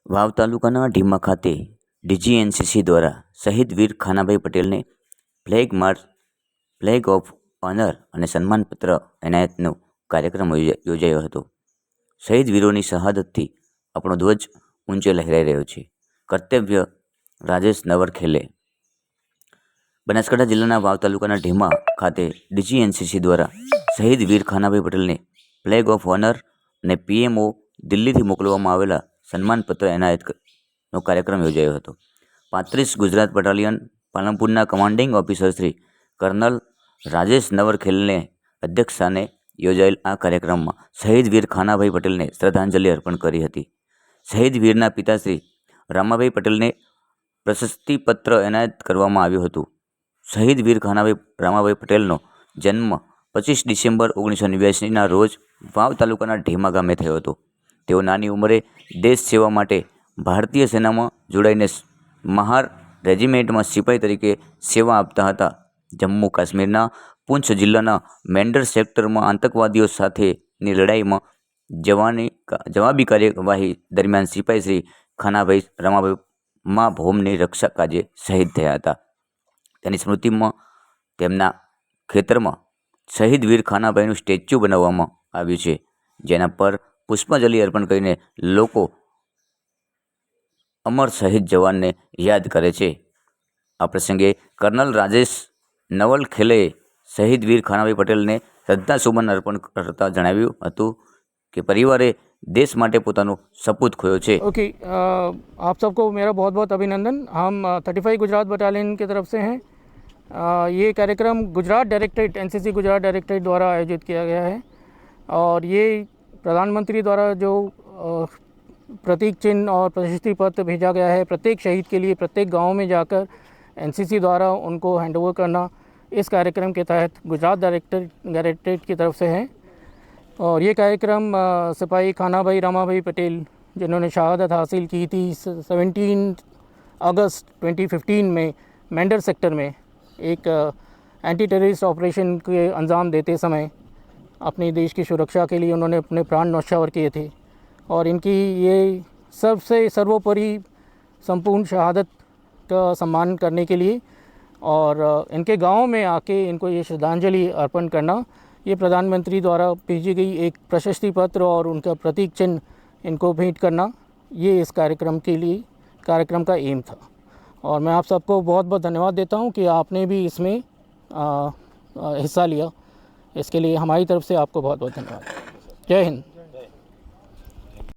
વાવ તાલુકાના ઢીમા ખાતે ડીજીએનસીસી દ્વારા શહીદ વીર ખાનાભાઈ પટેલને ફ્લેગ ઓફ ઓનર અને સન્માનપત્ર એનાયતનો કાર્યક્રમ યોજાયો હતો. શહીદ વીરોની શહાદતથી આપણો ધ્વજ ઊંચે લહેરાઈ રહ્યો છે. કર્તવ્ય રાજેશ નવરખેલે. બનાસકાંઠા જિલ્લાના વાવ તાલુકાના ઢીમા ખાતે ડીજીએનસીસી દ્વારા શહીદ વીર ખાનાભાઈ પટેલને ફ્લેગ ઓફ ઓનર અને પીએમઓ દિલ્હીથી મોકલવામાં આવેલા સન્માનપત્ર એનાયતનો કાર્યક્રમ યોજાયો હતો. 35 ગુજરાત બટાલિયન પાલનપુરના commanding officer Shri colonel Rajesh નવરખેલને અધ્યક્ષસ્થાને યોજાયેલ આ કાર્યક્રમમાં શહીદ વીર ખાનાભાઈ પટેલને શ્રદ્ધાંજલિ અર્પણ કરી હતી. શહીદ વીરના પિતા શ્રી રામાભાઈ પટેલને પ્રશસ્તિપત્ર એનાયત કરવામાં આવ્યું હતું. શહીદ વીર રામાભાઈ પટેલનો જન્મ 25 ડિસેમ્બર 1989ના રોજ વાવ તાલુકાના ઢીમા ગામે થયો હતો. તેઓ નાની ઉંમરે દેશ સેવા માટે ભારતીય સેનામાં જોડાઈને મહાર રેજિમેન્ટમાં સિપાહી તરીકે સેવા આપતા હતા. જમ્મુ કાશ્મીરના પૂંછ જિલ્લાના મેંડર સેક્ટરમાં આતંકવાદીઓ સાથેની લડાઈમાં જવાબી કાર્યવાહી દરમિયાન સિપાહી શ્રી ખાનાભાઈ રામાભાઈ ભૌમની રક્ષા કાજે શહીદ થયા હતા. તેની સ્મૃતિમાં તેમના ખેતરમાં શહીદ વીર ખાનાભાઈનું સ્ટેચ્યુ બનાવવામાં આવ્યું છે, જેના પર પુષ્પાંજલિ અર્પણ કરીને લોકો અમર શહીદ જવાનને યાદ કરે છે. આ પ્રસંગે કર્નલ રાજેશ નવલખેલેએ શહીદ વીર ખાનાભાઈ પટેલને શ્રદ્ધાસુમન અર્પણ કરતા જણાવ્યું હતું કે પરિવારે देश माटे पोतानो सपूत खोयो छे। ओके, आप सबको मेरा बहुत बहुत अभिनंदन। हम 35 गुजरात बटालियन की तरफ से हैं। ये कार्यक्रम Gujarat directorate NCC Gujarat directorate द्वारा आयोजित किया गया है और ये प्रधानमंत्री द्वारा जो प्रतीक चिन्ह और प्रशस्ति पत्र भेजा गया है प्रत्येक शहीद के लिए प्रत्येक गांव में जाकर एनसीसी द्वारा उनको हैंडओवर करना, इस कार्यक्रम के तहत गुजरात डायरेक्टरेट की तरफ से है। और ये कार्यक्रम सिपाही खानाभाई रामाभाई पटेल जिन्होंने शहादत हासिल की थी 17 अगस्त 2015 में मेंढर सेक्टर में एक एंटी टेररिस्ट ऑपरेशन के अंजाम देते समय अपने देश की सुरक्षा के लिए उन्होंने अपने प्राण न्यौछावर किए थे और इनकी ये सबसे सर्वोपरि संपूर्ण शहादत का सम्मान करने के लिए और इनके गांव में आके इनको ये श्रद्धांजलि अर्पण करना, ये प्रधानमंत्री द्वारा भेजी गई एक प्रशस्ति पत्र और उनका प्रतीक चिन्ह इनको भेंट करना, ये इस कार्यक्रम का एम था। और मैं आप सबको बहुत बहुत धन्यवाद देता हूँ कि आपने भी इसमें हिस्सा लिया। इसके लिए हमारी तरफ से आपको बहुत बहुत धन्यवाद। जय हिंद।